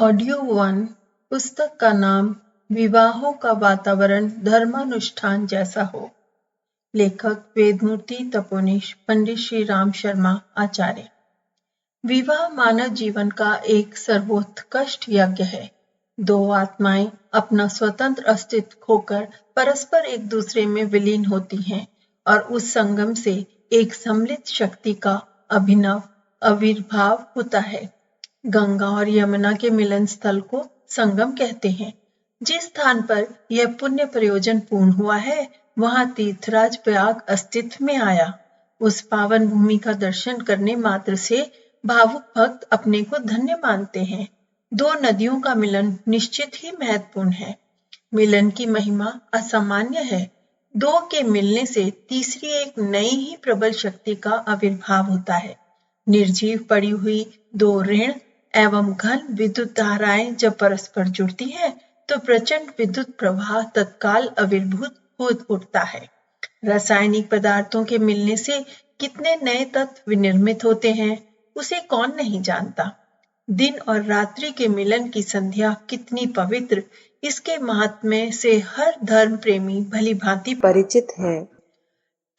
Audio 1 पुस्तक का नाम विवाहों का वातावरण धर्मानुष्ठान जैसा हो। लेखक वेदमूर्ति तपोनिश पंडित श्री राम शर्मा आचार्य। विवाह मानव जीवन का एक सर्वोत्कृष्ट यज्ञ है। दो आत्माएं अपना स्वतंत्र अस्तित्व खोकर परस्पर एक दूसरे में विलीन होती हैं और उस संगम से एक सम्मिलित शक्ति का अभिनव आविर्भाव होता है। गंगा और यमुना के मिलन स्थल को संगम कहते हैं। जिस स्थान पर यह पुण्य प्रयोजन पूर्ण हुआ है, वहां तीर्थराज प्रयाग अस्तित्व में आया। उस पावन भूमि का दर्शन करने मात्र से भावुक भक्त अपने को धन्य मानते हैं। दो नदियों का मिलन निश्चित ही महत्वपूर्ण है। मिलन की महिमा असामान्य है। दो के मिलने से तीसरी एक नई ही प्रबल शक्ति का आविर्भाव होता है। निर्जीव पड़ी हुई दो ऋण एवं घन विद्युत धाराएं जब परस्पर जुड़ती हैं, तो प्रचंड विद्युत प्रवाह तत्काल आविर्भूत हो उठता है। रासायनिक पदार्थों के मिलने से कितने नए तत्व विनिर्मित होते हैं, उसे कौन नहीं जानता। दिन और रात्रि के मिलन की संध्या कितनी पवित्र, इसके महात्म्य से हर धर्म प्रेमी भली भांति परिचित है।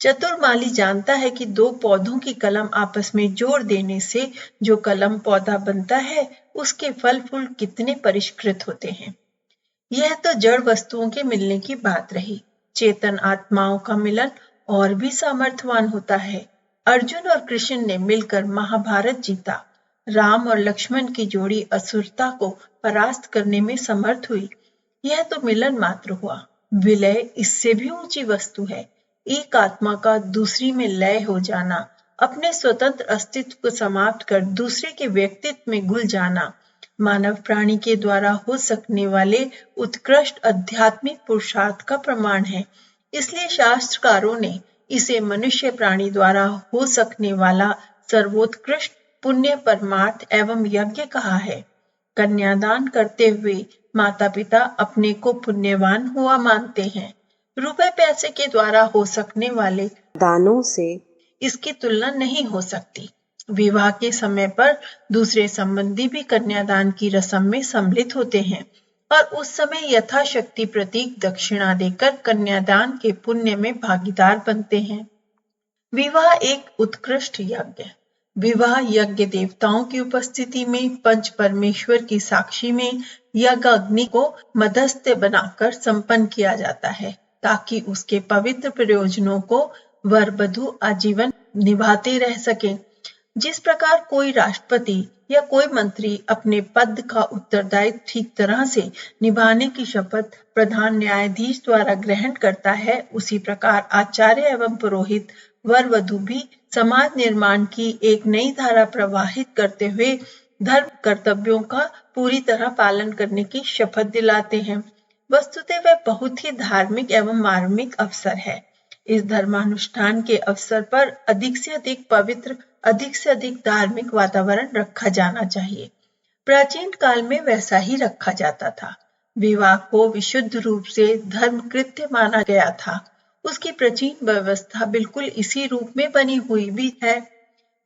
चतुर्माली जानता है कि दो पौधों की कलम आपस में जोड़ देने से जो कलम पौधा बनता है, उसके फल फूल कितने परिष्कृत होते हैं। यह तो जड़ वस्तुओं के मिलने की बात रही। चेतन आत्माओं का मिलन और भी सामर्थ्यवान होता है। अर्जुन और कृष्ण ने मिलकर महाभारत जीता। राम और लक्ष्मण की जोड़ी असुरता को परास्त करने में समर्थ हुई। यह तो मिलन मात्र हुआ। विलय इससे भी ऊंची वस्तु है। एक आत्मा का दूसरी में लय हो जाना, अपने स्वतंत्र अस्तित्व को समाप्त कर दूसरे के व्यक्तित्व में घुल जाना, मानव प्राणी के द्वारा हो सकने वाले उत्कृष्ट आध्यात्मिक पुरुषार्थ का प्रमाण है। इसलिए शास्त्रकारों ने इसे मनुष्य प्राणी द्वारा हो सकने वाला सर्वोत्कृष्ट पुण्य परमार्थ एवं यज्ञ कहा है। कन्यादान करते हुए माता पिता अपने को पुण्यवान हुआ मानते हैं। रुपए पैसे के द्वारा हो सकने वाले दानों से इसकी तुलना नहीं हो सकती। विवाह के समय पर दूसरे संबंधी भी कन्यादान की रस्म में सम्मिलित होते हैं और उस समय यथाशक्ति प्रतीक दक्षिणा देकर कन्यादान के पुण्य में भागीदार बनते हैं। विवाह एक उत्कृष्ट यज्ञ। विवाह यज्ञ देवताओं की उपस्थिति में पंच परमेश्वर की साक्षी में यज्ञ अग्नि को मध्यस्थ बनाकर संपन्न किया जाता है, ताकि उसके पवित्र प्रयोजनों को वर वधू आजीवन निभाते रह सके। जिस प्रकार कोई राष्ट्रपति या कोई मंत्री अपने पद का उत्तरदायित्व ठीक तरह से निभाने की शपथ प्रधान न्यायाधीश द्वारा ग्रहण करता है, उसी प्रकार आचार्य एवं पुरोहित वर वधू भी समाज निर्माण की एक नई धारा प्रवाहित करते हुए धर्म कर्तव्यों का पूरी तरह पालन करने की शपथ दिलाते हैं। वस्तुतः वह बहुत ही धार्मिक एवं मार्मिक अवसर है। इस धर्मानुष्ठान के अवसर पर अधिक से अधिक पवित्र, अधिक से अधिक धार्मिक वातावरण रखा जाना चाहिए। प्राचीन काल में वैसा ही रखा जाता था। विवाह को विशुद्ध रूप से धर्म कृत्य माना गया था। उसकी प्राचीन व्यवस्था बिल्कुल इसी रूप में बनी हुई भी है।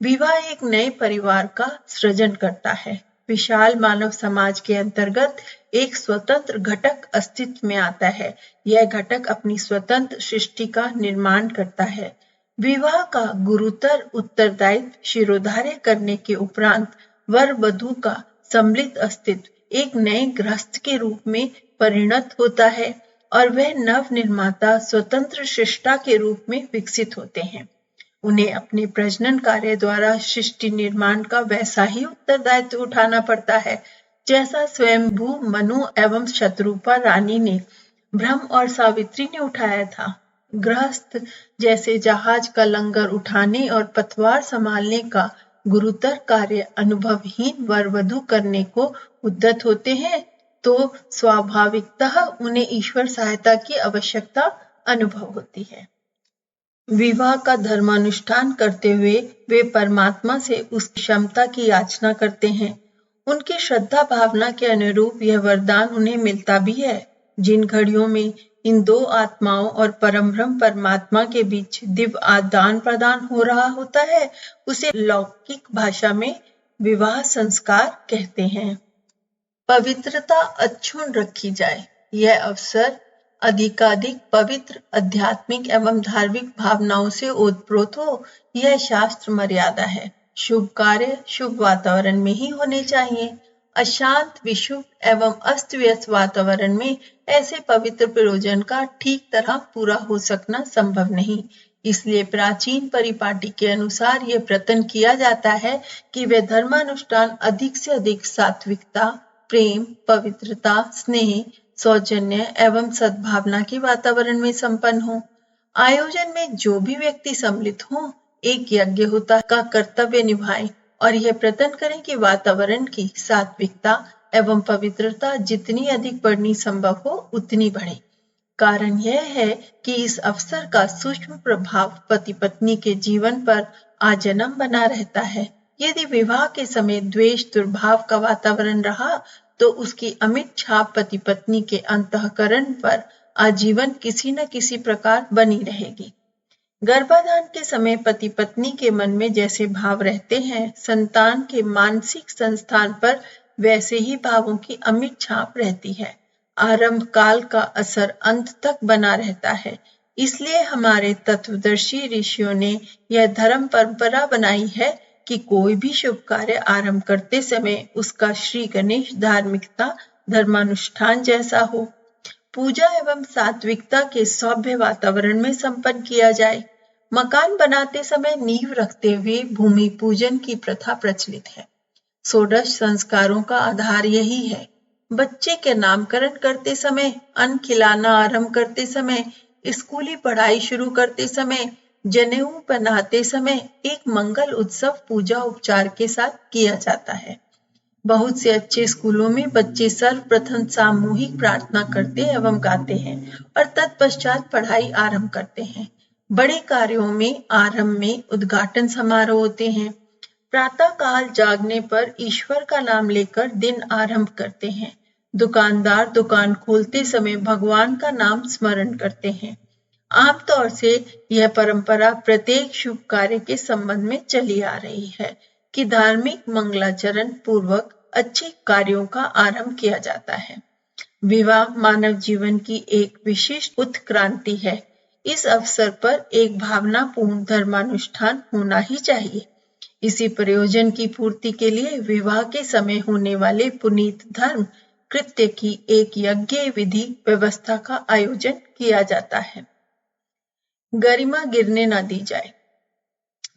विवाह एक नए परिवार का सृजन करता है। विशाल मानव समाज के अंतर्गत एक स्वतंत्र घटक अस्तित्व में आता है। यह घटक अपनी स्वतंत्र सृष्टि का निर्माण करता है। विवाह का गुरुतर उत्तरदायित्व शिरोधार्य करने के उपरांत वर वधू का सम्मिलित अस्तित्व एक नए गृहस्थ के रूप में परिणत होता है और वह नव निर्माता स्वतंत्र सृष्टा के रूप में विकसित होते हैं। उन्हें अपने प्रजनन कार्य द्वारा सृष्टि निर्माण का वैसा ही उत्तरदायित्व उठाना पड़ता है, जैसा स्वयंभू मनु एवं शत्रुपा रानी ने, ब्रह्म और सावित्री ने उठाया था। गृहस्थ जैसे जहाज का लंगर उठाने और पतवार संभालने का गुरुतर कार्य अनुभवहीन वर वधू करने को उद्यत होते हैं, तो स्वाभाविकतः उन्हें ईश्वर सहायता की आवश्यकता अनुभव होती है। विवाह का धर्मानुष्ठान करते हुए वे परमात्मा से उस क्षमता की याचना करते हैं। उनकी श्रद्धा भावना के अनुरूप यह वरदान उन्हें मिलता भी है। जिन घड़ियों में इन दो आत्माओं और परम ब्रह्म परमात्मा के बीच दिव्य आदान प्रदान हो रहा होता है, उसे लौकिक भाषा में विवाह संस्कार कहते हैं। पवित्रता अक्षुण्ण रखी जाए। यह अवसर अधिकाधिक पवित्र, आध्यात्मिक एवं धार्मिक भावनाओं से ओतप्रोत हो, यह शास्त्र मर्यादा है। शुभ कार्य शुभ वातावरण में ही होने चाहिए। अशांत, विषुव एवं अस्त व्यस्त वातावरण में ऐसे पवित्र प्रयोजन का ठीक तरह पूरा हो सकना संभव नहीं। इसलिए प्राचीन परिपाटी के अनुसार यह प्रयत्न किया जाता है कि वे धर्मानुष्ठान अधिक से अधिक सात्विकता, प्रेम, पवित्रता, स्नेह, सौजन्य एवं सद्भावना के वातावरण में संपन्न हो। आयोजन में जो भी व्यक्ति सम्मिलित हो, एक यज्ञ होता का कर्तव्य निभाएं और यह प्रयत्न करें कि वातावरण की सात्विकता एवं पवित्रता जितनी अधिक बढ़नी संभव हो उतनी बढ़े। कारण यह है कि इस अवसर का सूक्ष्म प्रभाव पति पत्नी के जीवन पर आजन्म बना रहता है। यदि विवाह के समय द्वेष, दुर्भाव का वातावरण रहा तो उसकी अमिट छाप पति पत्नी के अंतःकरण पर आजीवन किसी न किसी प्रकार बनी रहेगी। गर्भाधान के समय पति पत्नी के मन में जैसे भाव रहते हैं, संतान के मानसिक संस्थान पर वैसे ही भावों की अमिट छाप रहती है। आरंभ काल का असर अंत तक बना रहता है। इसलिए हमारे तत्वदर्शी ऋषियों ने यह धर्म परंपरा बनाई है कि कोई भी शुभ कार्य आरंभ करते समय उसका श्री गणेश धार्मिकता, धर्मानुष्ठान जैसा हो। पूजा एवं सात्विकता के सभ्य वातावरण में संपन्न किया जाए। मकान बनाते समय नींव रखते हुए भूमि पूजन की प्रथा प्रचलित है। षोडश संस्कारों का आधार यही है। बच्चे के नामकरण करते समय, अन्न खिलाना आरंभ करते समय, स्कूली पढ़ाई शुरू करते समय, जनेऊ पहनाते समय एक मंगल उत्सव पूजा उपचार के साथ किया जाता है। बहुत से अच्छे स्कूलों में बच्चे सर्वप्रथम सामूहिक प्रार्थना करते एवं गाते हैं और तत्पश्चात पढ़ाई आरंभ करते हैं। बड़े कार्यों में आरंभ में उद्घाटन समारोह होते हैं। प्रातः काल जागने पर ईश्वर का नाम लेकर दिन आरंभ करते हैं। दुकानदार दुकान खोलते समय भगवान का नाम स्मरण करते हैं। आमतौर से यह परंपरा प्रत्येक शुभ कार्य के संबंध में चली आ रही है कि धार्मिक मंगलाचरण पूर्वक अच्छे कार्यों का आरंभ किया जाता है। विवाह मानव जीवन की एक विशिष्ट उत्क्रांति है। इस अवसर पर एक भावनापूर्ण धर्मानुष्ठान होना ही चाहिए। इसी प्रयोजन की पूर्ति के लिए विवाह के समय होने वाले पुनीत धर्म कृत्य की एक यज्ञ विधि व्यवस्था का आयोजन किया जाता है। गरिमा गिरने न दी जाए।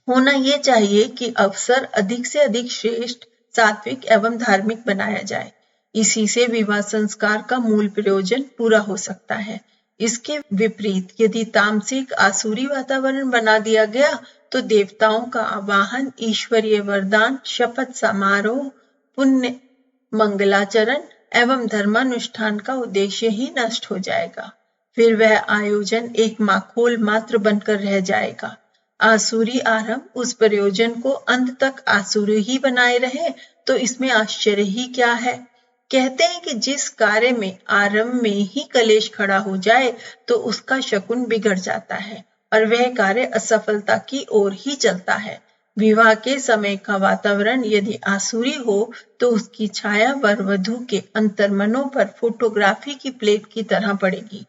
होना ये चाहिए कि अवसर अधिक से अधिक श्रेष्ठ, सात्विक एवं धार्मिक बनाया जाए। इसी से विवाह संस्कार का मूल प्रयोजन पूरा हो सकता है। इसके विपरीत यदि तामसिक आसुरी वातावरण बना दिया गया तो देवताओं का आवाहन, ईश्वरीय वरदान, शपथ समारोह, पुण्य मंगलाचरण एवं धर्मानुष्ठान का उद्देश्य ही नष्ट हो जाएगा। फिर वह आयोजन एक माखोल मात्र बनकर रह जाएगा। आसुरी आरंभ उस प्रयोजन को अंत तक आसुरी ही बनाए रहे तो इसमें आश्चर्य ही क्या है। कहते हैं कि जिस कार्य में आरंभ में ही कलेश खड़ा हो जाए तो उसका शकुन बिगड़ जाता है और वह कार्य असफलता की ओर ही चलता है। विवाह के समय का वातावरण यदि आसुरी हो तो उसकी छाया वर वधू के अंतर्मनों पर फोटोग्राफी की प्लेट की तरह पड़ेगी।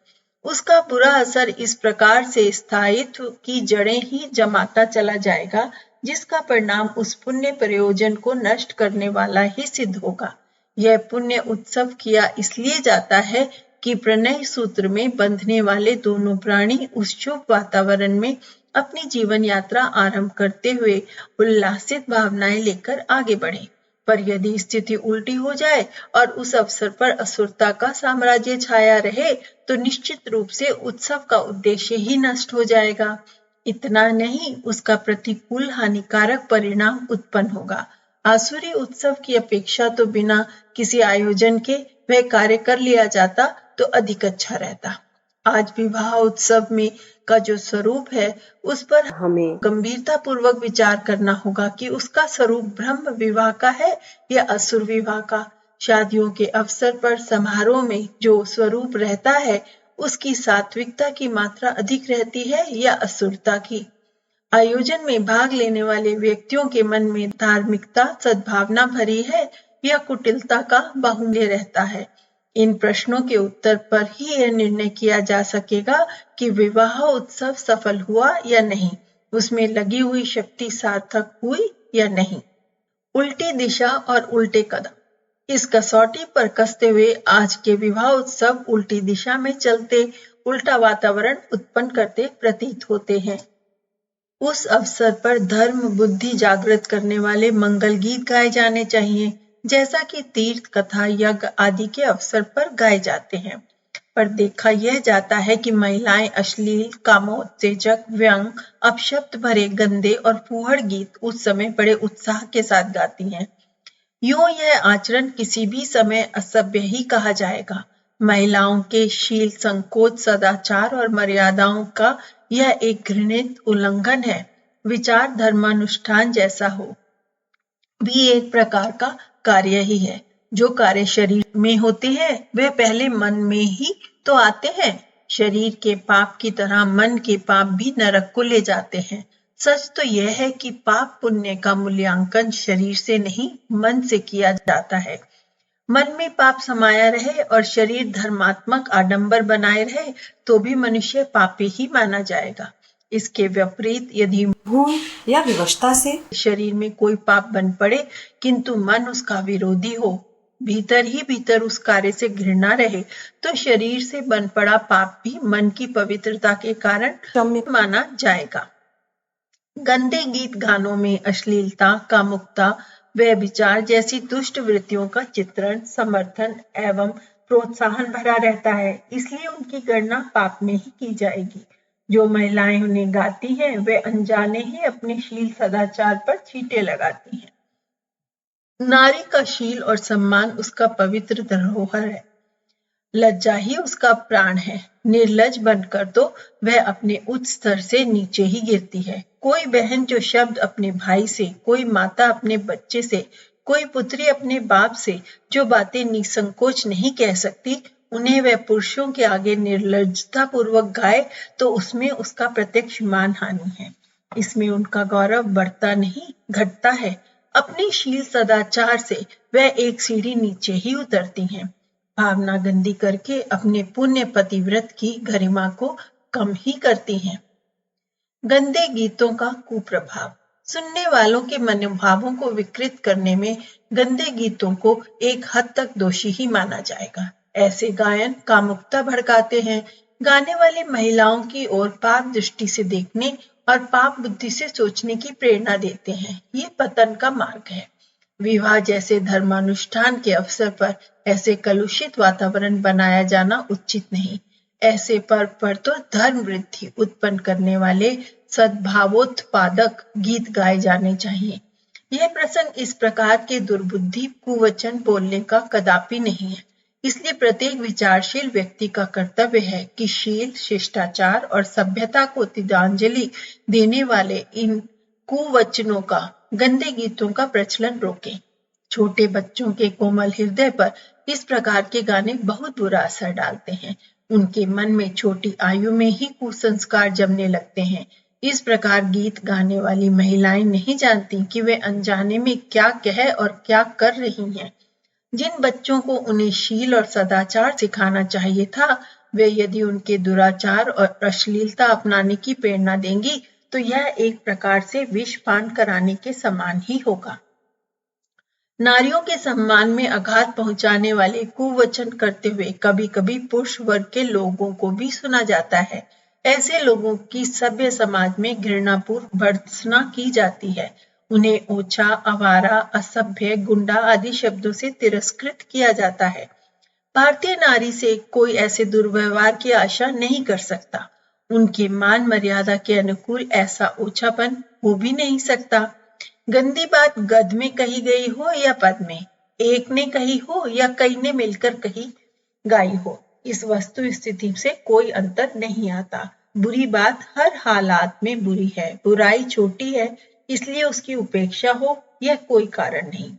उसका बुरा असर इस प्रकार से स्थायित्व की जड़ें ही जमाता चला जाएगा, जिसका परिणाम उस पुण्य प्रयोजन को नष्ट करने वाला ही सिद्ध होगा। यह पुण्य उत्सव किया इसलिए जाता है कि प्रणय सूत्र में बंधने वाले दोनों प्राणी उस शुभ वातावरण में अपनी जीवन यात्रा आरंभ करते हुए उल्लासित भावनाएं लेकर आगे बढ़े। पर यदि स्थिति उल्टी हो जाए और उस अवसर पर असुरता का साम्राज्य छाया रहे तो निश्चित रूप से उत्सव का उद्देश्य ही नष्ट हो जाएगा। इतना नहीं, उसका प्रतिकूल हानिकारक परिणाम उत्पन्न होगा। आसुरी उत्सव की अपेक्षा तो बिना किसी आयोजन के वह कार्य कर लिया जाता तो अधिक अच्छा रहता। आज विवाह उत्सव में का जो स्वरूप है उस पर हमें गंभीरता पूर्वक विचार करना होगा कि उसका स्वरूप ब्रह्म विवाह का है या असुर विवाह का। शादियों के अवसर पर समारोह में जो स्वरूप रहता है उसकी सात्विकता की मात्रा अधिक रहती है या असुरता की। आयोजन में भाग लेने वाले व्यक्तियों के मन में धार्मिकता, सद्भावना भरी है या कुटिलता का बाहुल्य रहता है? इन प्रश्नों के उत्तर पर ही यह निर्णय किया जा सकेगा कि विवाह उत्सव सफल हुआ या नहीं, उसमें लगी हुई शक्ति सार्थक हुई या नहीं। उल्टी दिशा और उल्टे कदम। इस कसौटी पर कसते हुए आज के विवाह उत्सव उल्टी दिशा में चलते, उल्टा वातावरण उत्पन्न करते प्रतीत होते हैं। उस अवसर पर धर्म बुद्धि जागृत करने वाले मंगल गीत गाए जाने चाहिए, जैसा कि तीर्थ कथा यज्ञ आदि के अवसर पर गाए जाते हैं। पर देखा यह जाता है कि महिलाएं अश्लील, कामोत्तेजक, व्यंग, अपशब्द भरे गंदे और फूहड़ गीत उस समय बड़े उत्साह के साथ गाती हैं। यूं यह आचरण किसी भी समय असभ्य ही कहा जाएगा। महिलाओं के शील, संकोच, सदाचार और मर्यादाओं का यह एक घृणित उल्लंघन है। विचार धर्मानुष्ठान जैसा हो भी एक प्रकार का कार्य ही है। जो कार्य शरीर में होते हैं वे पहले मन में ही तो आते हैं। शरीर के पाप की तरह मन के पाप भी नरक को ले जाते हैं। सच तो यह है कि पाप पुण्य का मूल्यांकन शरीर से नहीं, मन से किया जाता है। मन में पाप समाया रहे और शरीर धर्मात्मक आडंबर बनाए रहे तो भी मनुष्य पापी ही माना जाएगा। इसके विपरीत यदि भूल या विवशता से शरीर में कोई पाप बन पड़े किंतु मन उसका विरोधी हो, भीतर ही भीतर उस कार्य से घृणा रहे, तो शरीर से बन पड़ा पाप भी मन की पवित्रता के कारण माना जाएगा। गंदे गीत गानों में अश्लीलता, कामुकता, व्यभिचार जैसी दुष्ट वृत्तियों का चित्रण, समर्थन एवं प्रोत्साहन भरा रहता है, इसलिए उनकी गणना पाप में ही की जाएगी। जो महिलाएं उन्हें गाती हैं वे अनजाने ही अपने शील सदाचार पर चींटे लगाती हैं। नारी का शील और सम्मान उसका पवित्र धरोहर है। लज्जा ही उसका प्राण है। निर्लज बनकर तो वह अपने उच्च स्तर से नीचे ही गिरती है। कोई बहन जो शब्द अपने भाई से, कोई माता अपने बच्चे से, कोई पुत्री अपने बाप से जो बातें निसंकोच नहीं कह सकती, उन्हें वह पुरुषों के आगे निर्लज्जता पूर्वक गाए तो उसमें उसका प्रत्यक्ष मान हानि है। इसमें उनका गौरव बढ़ता नहीं, घटता है। अपनी शील सदाचार से वह एक सीढ़ी नीचे ही उतरती हैं। भावना गंदी करके अपने पुण्य पतिव्रत की गरिमा को कम ही करती हैं। गंदे गीतों का कुप्रभाव। सुनने वालों के मनोभावों को विकृत करने में गंदे गीतों को एक हद तक दोषी ही माना जाएगा। ऐसे गायन कामुकता भड़काते हैं, गाने वाली महिलाओं की ओर पाप दृष्टि से देखने और पाप बुद्धि से सोचने की प्रेरणा देते हैं। ये पतन का मार्ग है। विवाह जैसे धर्मानुष्ठान के अवसर पर ऐसे कलुषित वातावरण बनाया जाना उचित नहीं। ऐसे पर्व पर तो धर्म वृद्धि उत्पन्न करने वाले सद्भावोत्पादक गीत गाए जाने चाहिए। यह प्रसंग इस प्रकार के दुर्बुद्धि कुवचन बोलने का कदापि नहीं है। इसलिए प्रत्येक विचारशील व्यक्ति का कर्तव्य है कि शील, शिष्टाचार और सभ्यता को तिलांजलि देने वाले इन कुवचनों का, गंदे गीतों का प्रचलन रोकें। छोटे बच्चों के कोमल हृदय पर इस प्रकार के गाने बहुत बुरा असर डालते हैं। उनके मन में छोटी आयु में ही कुसंस्कार जमने लगते हैं। इस प्रकार गीत गाने वाली महिलाएं नहीं जानती कि वे अनजाने में क्या कह और क्या कर रही हैं। जिन बच्चों को उन्हें शील और सदाचार सिखाना चाहिए था, वे यदि उनके दुराचार और अश्लीलता अपनाने की प्रेरणा देंगी तो यह एक प्रकार से विष पान कराने के समान ही होगा। नारियों के सम्मान में आघात पहुंचाने वाले कुवचन करते हुए कभी कभी पुरुष वर्ग के लोगों को भी सुना जाता है। ऐसे लोगों की सभ्य समाज में घृणापूर्वक भर्त्सना की जाती है। उन्हें ओछा, आवारा, असभ्य, गुंडा आदि शब्दों से तिरस्कृत किया जाता है। भारतीय नारी से कोई ऐसे दुर्व्यवहार की आशा नहीं कर सकता। उनके मान मर्यादा के अनुकूल ऐसा ओछापन हो भी नहीं सकता। गंदी बात गद में कही गई हो या पद में, एक ने कही हो या कई ने मिलकर कही गाई हो, इस वस्तु स्थिति से कोई अंतर नहीं आता। बुरी बात हर हालात में बुरी है। बुराई छोटी है इसलिए उसकी उपेक्षा हो, यह कोई कारण नहीं।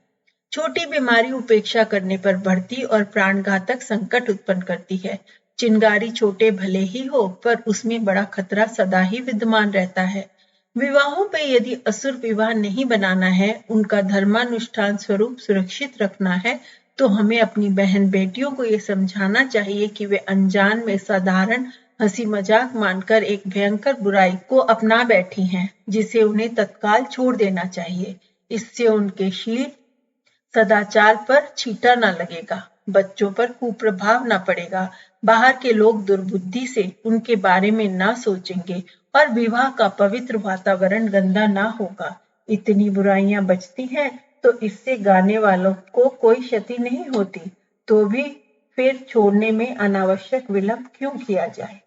छोटी बीमारी उपेक्षा करने पर बढ़ती और प्राणघातक संकट उत्पन्न करती है। चिंगारी छोटे भले ही हो पर उसमें बड़ा खतरा सदा ही विद्यमान रहता है। विवाहों पे यदि असुर विवाह नहीं बनाना है, उनका धर्मानुष्ठान स्वरूप सुरक्षित रखना है, तो हमें अपनी बहन बेटियों को ये समझाना चाहिए कि वे अनजान में साधारण हंसी मजाक मानकर एक भयंकर बुराई को अपना बैठी हैं, जिसे उन्हें तत्काल छोड़ देना चाहिए। इससे उनके शील सदाचार पर छींटा न लगेगा, बच्चों पर कुप्रभाव न पड़ेगा, बाहर के लोग दुर्बुद्धि से उनके बारे में न सोचेंगे और विवाह का पवित्र वातावरण गंदा न होगा। इतनी बुराइयां बचती हैं तो इससे गाने वालों को कोई क्षति नहीं होती, तो भी फिर छोड़ने में अनावश्यक विलंब क्यों किया जाए।